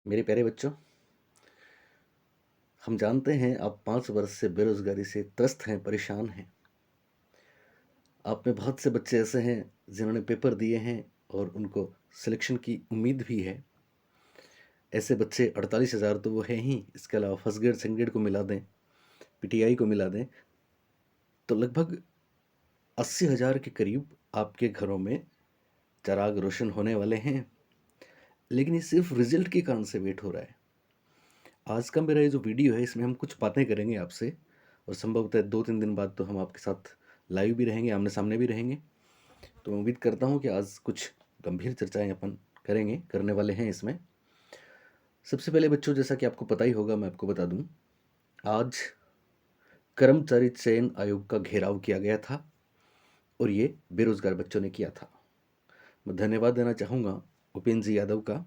मेरे प्यारे बच्चों, हम जानते हैं आप 5 वर्ष से बेरोज़गारी से त्रस्त हैं, परेशान हैं। आप में बहुत से बच्चे ऐसे हैं जिन्होंने पेपर दिए हैं और उनको सिलेक्शन की उम्मीद भी है। ऐसे बच्चे 48,000 तो वो हैं ही, इसके अलावा फर्स्ट ग्रेड, सेकंड ग्रेड को मिला दें, पीटीआई को मिला दें, तो लगभग 80,000 के करीब आपके घरों में चिराग रोशन होने वाले हैं। लेकिन ये सिर्फ रिजल्ट के कारण से वेट हो रहा है। आज का मेरा ये जो वीडियो है इसमें हम कुछ बातें करेंगे आपसे और संभवतः 2-3 दिन बाद तो हम आपके साथ लाइव भी रहेंगे, आमने-सामने भी रहेंगे। तो मैं उम्मीद करता हूँ कि आज कुछ गंभीर चर्चाएँ अपन करने वाले हैं इसमें। सबसे पहले बच्चों, जैसा कि आपको पता ही होगा, मैं आपको बता दूँ, आज कर्मचारी चयन आयोग का घेराव किया गया था और ये बेरोज़गार बच्चों ने किया था। मैं धन्यवाद देना चाहूँगा उपेंद्र जी यादव का,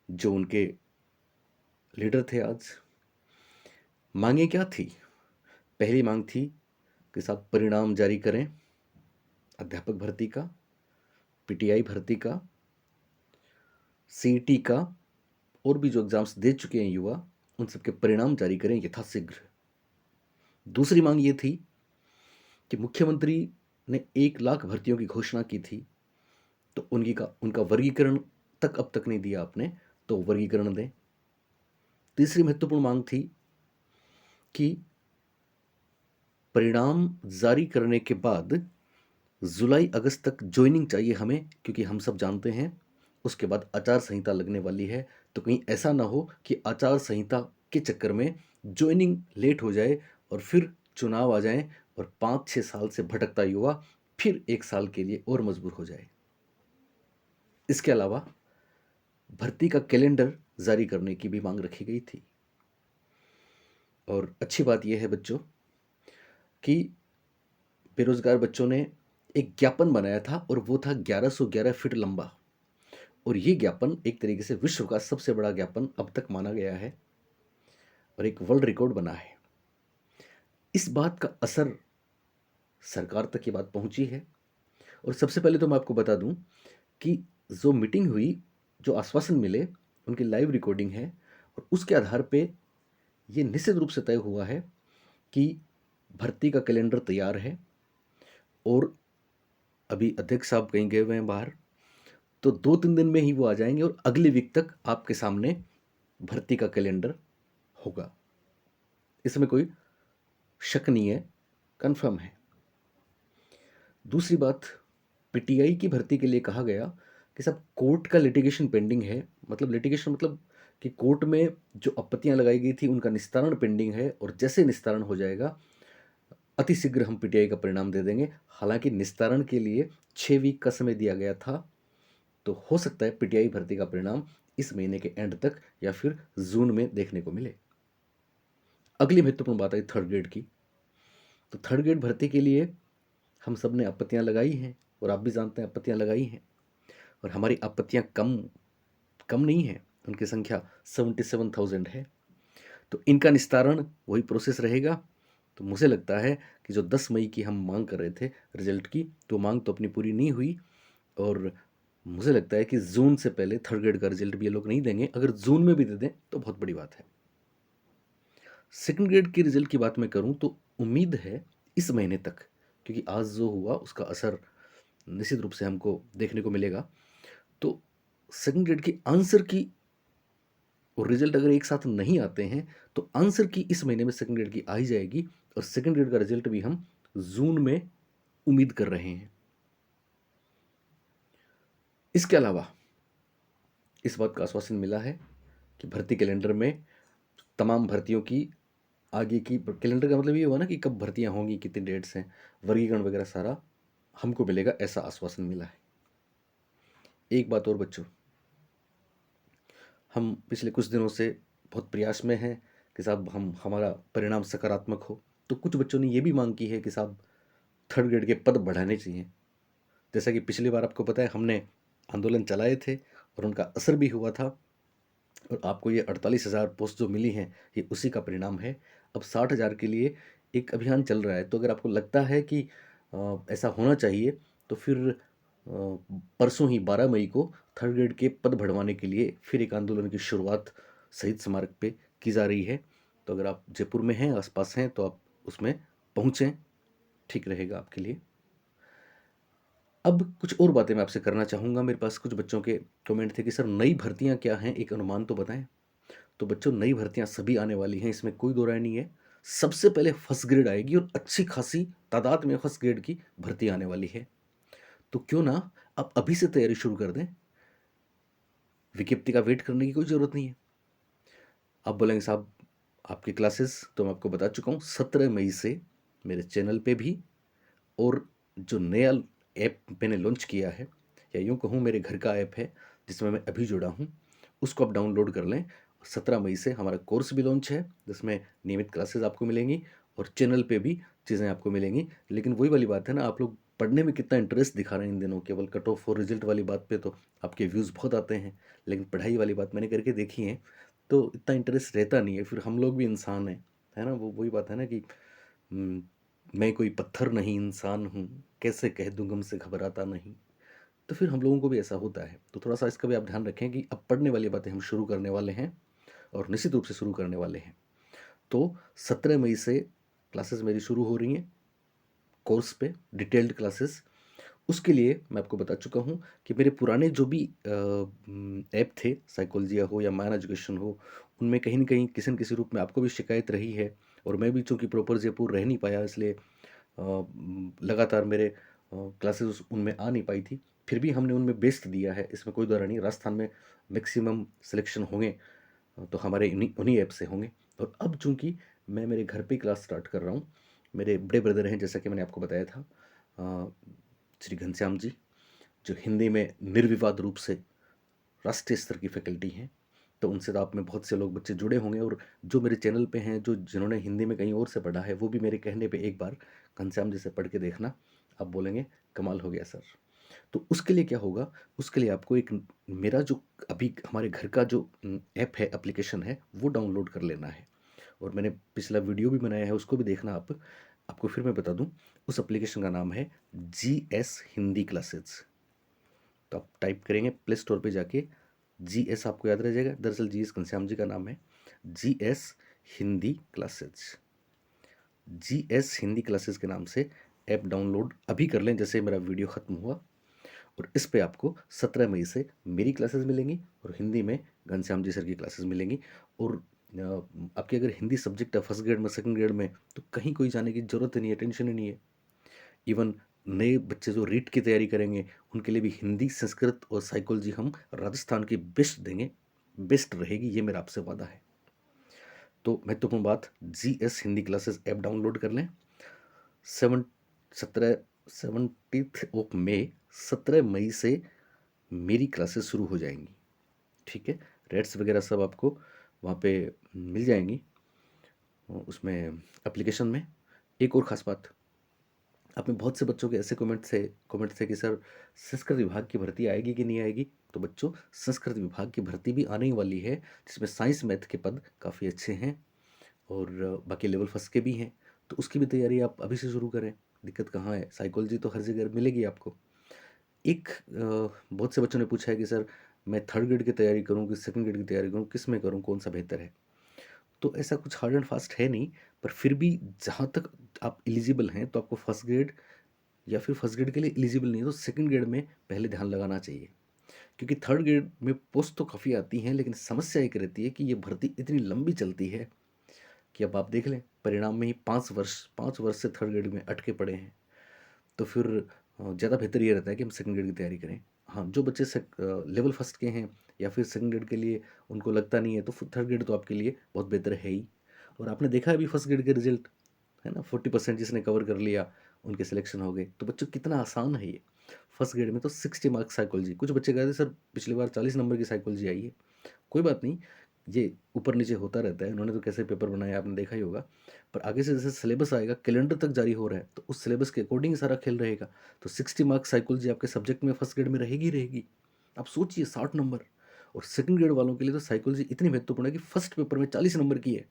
जो उनके लीडर थे आज। माँगें क्या थी? पहली माँग थी कि साहब परिणाम जारी करें अध्यापक भर्ती का, पीटीआई भर्ती का, सीईटी का और भी जो एग्ज़ाम्स दे चुके हैं युवा, उन सबके परिणाम जारी करें यथाशीघ्र। दूसरी मांग ये थी कि मुख्यमंत्री ने 1 लाख भर्तियों की घोषणा की थी, तो उनका वर्गीकरण तक अब तक नहीं दिया आपने, तो वर्गीकरण दें। तीसरी महत्वपूर्ण मांग थी कि परिणाम जारी करने के बाद जुलाई अगस्त तक ज्वाइनिंग चाहिए हमें, क्योंकि हम सब जानते हैं उसके बाद आचार संहिता लगने वाली है। तो कहीं ऐसा ना हो कि आचार संहिता के चक्कर में ज्वाइनिंग लेट हो जाए और फिर चुनाव आ जाए और 5-6 साल से भटकता युवा फिर 1 साल के लिए और मजबूर हो जाए। इसके अलावा भर्ती का कैलेंडर जारी करने की भी मांग रखी गई थी। और अच्छी बात यह है बच्चों कि बेरोजगार बच्चों ने एक ज्ञापन बनाया था और वो था 1111 फीट लंबा, और ये ज्ञापन एक तरीके से विश्व का सबसे बड़ा ज्ञापन अब तक माना गया है और एक वर्ल्ड रिकॉर्ड बना है। इस बात का असर सरकार तक ये बात पहुंची है। और सबसे पहले तो मैं आपको बता दूं कि जो मीटिंग हुई, जो आश्वासन मिले, उनकी लाइव रिकॉर्डिंग है और उसके आधार पे ये निश्चित रूप से तय हुआ है कि भर्ती का कैलेंडर तैयार है। और अभी अध्यक्ष साहब कहीं गए हुए हैं बाहर, तो 2-3 दिन में ही वो आ जाएंगे और अगले वीक तक आपके सामने भर्ती का कैलेंडर होगा। इसमें कोई शक नहीं है, कंफर्म है। दूसरी बात, पीटीआई की भर्ती के लिए कहा गया कि सब कोर्ट का लिटिगेशन पेंडिंग है। मतलब लिटिगेशन मतलब कि कोर्ट में जो आपत्तियां लगाई गई थी उनका निस्तारण पेंडिंग है, और जैसे निस्तारण हो जाएगा अति शीघ्र हम पीटीआई का परिणाम दे देंगे। हालांकि निस्तारण के लिए 6 वीक का समय दिया गया था, तो हो सकता है पीटीआई भर्ती का परिणाम इस महीने के एंड तक या फिर जून में देखने को मिले। अगली महत्वपूर्ण बात आई थर्ड ग्रेड की। तो थर्ड ग्रेड भर्ती के लिए हम सब ने आपत्तियां लगाई हैं और आप भी जानते हैं आपत्तियां लगाई हैं, और हमारी आपत्तियां कम कम नहीं है, उनकी संख्या 77,000 है। तो इनका निस्तारण वही प्रोसेस रहेगा। तो मुझे लगता है कि जो 10 मई की हम मांग कर रहे थे रिजल्ट की, तो मांग तो अपनी पूरी नहीं हुई, और मुझे लगता है कि जून से पहले थर्ड ग्रेड का रिजल्ट भी ये लोग नहीं देंगे। अगर जून में भी दे दें तो बहुत बड़ी बात है। सेकंड ग्रेड के रिजल्ट की बात मैं करूं तो उम्मीद है इस महीने तक, क्योंकि आज जो हुआ उसका असर निश्चित रूप से हमको देखने को मिलेगा। तो सेकंड ग्रेड की आंसर की और रिजल्ट अगर एक साथ नहीं आते हैं तो आंसर की इस महीने में सेकंड ग्रेड की आ ही जाएगी, और सेकंड ग्रेड का रिजल्ट भी हम जून में उम्मीद कर रहे हैं। इसके अलावा इस बात का आश्वासन मिला है कि भर्ती कैलेंडर में तमाम भर्तियों की आगे की, कैलेंडर का मतलब ये हुआ ना कि कब भर्तियां होंगी, कितनी डेट्स हैं, वर्गीकरण वगैरह सारा हमको मिलेगा, ऐसा आश्वासन मिला है। एक बात और बच्चों, हम पिछले कुछ दिनों से बहुत प्रयास में हैं कि साहब हमारा परिणाम सकारात्मक हो। तो कुछ बच्चों ने ये भी मांग की है कि साहब थर्ड ग्रेड के पद बढ़ाने चाहिए। जैसा कि पिछली बार आपको पता है हमने आंदोलन चलाए थे और उनका असर भी हुआ था, और आपको ये 48,000 पोस्ट जो मिली हैं ये उसी का परिणाम है। अब 60,000 के लिए एक अभियान चल रहा है। तो अगर आपको लगता है कि ऐसा होना चाहिए, तो फिर परसों ही 12 मई को थर्ड ग्रेड के पद बढ़वाने के लिए फिर एक आंदोलन की शुरुआत शहीद स्मारक पे की जा रही है। तो अगर आप जयपुर में हैं, आसपास हैं, तो आप उसमें पहुँचें, ठीक रहेगा आपके लिए। अब कुछ और बातें मैं आपसे करना चाहूँगा। मेरे पास कुछ बच्चों के कमेंट थे कि सर नई भर्तियाँ क्या हैं, एक अनुमान तो बताएं। तो बच्चों, नई भर्तियाँ सभी आने वाली हैं, इसमें कोई दो राय नहीं है। सबसे पहले फर्स्ट ग्रेड आएगी और अच्छी खासी तादाद में फर्स्ट ग्रेड की भर्ती आने वाली है। तो क्यों ना आप अभी से तैयारी शुरू कर दें, विज्ञप्ति का वेट करने की कोई ज़रूरत नहीं है। आप बोलेंगे साहब आपकी क्लासेस तो मैं आपको बता चुका हूँ, 17 मई से मेरे चैनल पे भी, और जो नया ऐप मैंने लॉन्च किया है, या यूँ कहूँ मेरे घर का ऐप है जिसमें मैं अभी जुड़ा हूँ, उसको आप डाउनलोड कर लें। 17 मई से हमारा कोर्स भी लॉन्च है जिसमें नियमित क्लासेस आपको मिलेंगी और चैनल पे भी चीज़ें आपको मिलेंगी। लेकिन वही वाली बात है ना, आप लोग पढ़ने में कितना इंटरेस्ट दिखा रहे हैं इन दिनों। केवल कट ऑफ और रिजल्ट वाली बात पे तो आपके व्यूज़ बहुत आते हैं, लेकिन पढ़ाई वाली बात मैंने करके देखी है तो इतना इंटरेस्ट रहता नहीं है। फिर हम लोग भी इंसान हैं, है ना, वो वही बात है ना कि हम्म, मैं कोई पत्थर नहीं इंसान हूँ, कैसे कह दूँ गम से घबराता नहीं। तो फिर हम लोगों को भी ऐसा होता है। तो थोड़ा सा इसका भी आप ध्यान रखें कि अब पढ़ने वाली बातें हम शुरू करने वाले हैं, और निश्चित रूप से शुरू करने वाले हैं। तो 17 मई से क्लासेस मेरी शुरू हो रही हैं, कोर्स पे डिटेल्ड क्लासेस। उसके लिए मैं आपको बता चुका हूँ कि मेरे पुराने जो भी ऐप थे, साइकोलॉजिया हो या मायन एजुकेशन हो, उनमें कहीं न कहीं किसी न किसी रूप में आपको भी शिकायत रही है, और मैं भी चूँकि प्रॉपर जयपुर रह नहीं पाया, इसलिए लगातार मेरे क्लासेस उनमें आ नहीं पाई थी। फिर भी हमने उनमें बेस्ट दिया है, इसमें कोई दौरा नहीं। राजस्थान में मैक्सिमम सिलेक्शन होंगे तो हमारे इन्हीं उन्हीं ऐप से होंगे। और अब चूँकि मैं मेरे घर पे ही क्लास स्टार्ट कर रहा हूँ, मेरे बड़े ब्रदर हैं जैसा कि मैंने आपको बताया था, श्री घनश्याम जी, जो हिंदी में निर्विवाद रूप से राष्ट्रीय स्तर की फैकल्टी हैं। तो उनसे तो आप में बहुत से लोग बच्चे जुड़े होंगे, और जो मेरे चैनल पे हैं, जो जिन्होंने हिंदी में कहीं और से पढ़ा है, वो भी मेरे कहने पे एक बार घनश्याम जी से पढ़ के देखना, आप बोलेंगे कमाल हो गया सर। तो उसके लिए क्या होगा, उसके लिए आपको एक मेरा जो अभी हमारे घर का जो ऐप है, एप्लीकेशन है, वो डाउनलोड कर लेना है। और मैंने पिछला वीडियो भी बनाया है, उसको भी देखना आप। आपको फिर मैं बता दूं, उस एप्लीकेशन का नाम है GS हिंदी क्लासेस। तो आप टाइप करेंगे प्ले स्टोर पे जाके, GS आपको याद रह जाएगा, दरअसल GS घनश्याम जी का नाम है। GS Hindi classes, GS Hindi classes के नाम से ऐप डाउनलोड अभी कर लें जैसे मेरा वीडियो ख़त्म हुआ। और इस पे आपको 17 मई से मेरी क्लासेस मिलेंगी, और हिंदी में घनश्याम जी सर की क्लासेस मिलेंगी। और आपके अगर हिंदी सब्जेक्ट है फर्स्ट ग्रेड में, सेकंड ग्रेड में, तो कहीं कोई जाने की ज़रूरत ही नहीं है, टेंशन ही नहीं है। इवन नए बच्चे जो रीट की तैयारी करेंगे, उनके लिए भी हिंदी, संस्कृत और साइकोलॉजी हम राजस्थान की बेस्ट देंगे, बेस्ट रहेगी, ये मेरा आपसे वादा है। तो महत्वपूर्ण बात, GS Hindi classes app download कर लें। 17 ऑफ मई 17 मई से मेरी क्लासेस शुरू हो जाएंगी, ठीक है। रेट्स वगैरह सब आपको वहाँ पे मिल जाएंगी उसमें, एप्लीकेशन में। एक और ख़ास बात, आप में बहुत से बच्चों के ऐसे कमेंट थे कि सर संस्कृत विभाग की भर्ती आएगी कि नहीं आएगी। तो बच्चों, संस्कृत विभाग की भर्ती भी आने ही वाली है, जिसमें साइंस मैथ के पद काफ़ी अच्छे हैं, और बाकी लेवल फर्स्ट के भी हैं। तो उसकी भी तैयारी आप अभी से शुरू करें, दिक्कत कहाँ है, साइकोलॉजी तो हर जगह मिलेगी आपको। एक बहुत से बच्चों ने पूछा है कि सर मैं थर्ड ग्रेड की तैयारी करूँ कि सेकंड ग्रेड की तैयारी करूँ, किस में करूँ, कौन सा बेहतर है। तो ऐसा कुछ हार्ड एंड फास्ट है नहीं, पर फिर भी जहाँ तक आप एलिजिबल हैं, तो आपको फर्स्ट ग्रेड, या फिर फर्स्ट ग्रेड के लिए एलिजिबल नहीं है तो सेकंड ग्रेड में पहले ध्यान लगाना चाहिए। क्योंकि थर्ड ग्रेड में पोस्ट तो काफ़ी आती हैं, लेकिन समस्या एक रहती है कि ये भर्ती इतनी लंबी चलती है कि अब आप देख लें, परिणाम में ही 5 वर्ष से थर्ड ग्रेड में अटके पड़े हैं। तो फिर ज़्यादा बेहतर ये रहता है कि हम सेकंड ग्रेड की तैयारी करें। हाँ, जो बच्चे लेवल फर्स्ट के हैं, या फिर सेकंड ग्रेड के लिए उनको लगता नहीं है, तो फिर थर्ड ग्रेड तो आपके लिए बहुत बेहतर है ही। और आपने देखा है अभी फर्स्ट ग्रेड के रिजल्ट, है ना, 40% जिसने कवर कर लिया उनके सिलेक्शन हो गए। तो बच्चों कितना आसान है ये। फर्स्ट ग्रेड में तो 60 मार्क्स साइकोलॉजी, कुछ बच्चे कहते हैं सर पिछली बार 40 नंबर की साइकोलॉजी आई है। कोई बात नहीं, ये ऊपर नीचे होता रहता है, उन्होंने तो कैसे पेपर बनाया आपने देखा ही होगा। पर आगे से जैसे सिलेबस आएगा, कैलेंडर तक जारी हो रहा है, तो उस सिलेबस के अकॉर्डिंग सारा खेल रहेगा। तो 60 मार्क्स साइकोलॉजी आपके सब्जेक्ट में फर्स्ट ग्रेड में रहेगी ही रहेगी। आप सोचिए 60 नंबर। और सेकंड ग्रेड वालों के लिए तो साइकोलॉजी इतनी महत्वपूर्ण है कि फर्स्ट पेपर में 40 नंबर की है।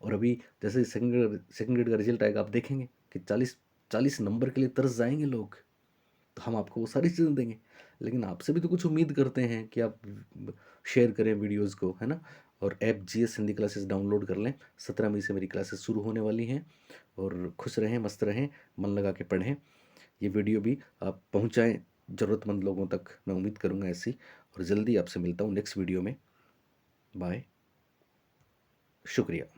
और अभी जैसे सेकंड ग्रेड का रिजल्ट आएगा, आप देखेंगे कि 40 40 नंबर के लिए तरस जाएंगे लोग। तो हम आपको वो सारी चीज़ें देंगे। लेकिन आपसे भी तो कुछ उम्मीद करते हैं कि आप शेयर करें वीडियोज़ को, है ना? और app GS Hindi classes download कर लें। 17 मई से मेरी क्लासेस शुरू होने वाली हैं। और खुश रहें, मस्त रहें, मन लगा के पढ़ें। ये वीडियो भी आप पहुँचाएँ ज़रूरतमंद लोगों तक, मैं उम्मीद करूँगा ऐसी। और जल्दी आपसे मिलता हूँ नेक्स्ट वीडियो में। बाय। शुक्रिया।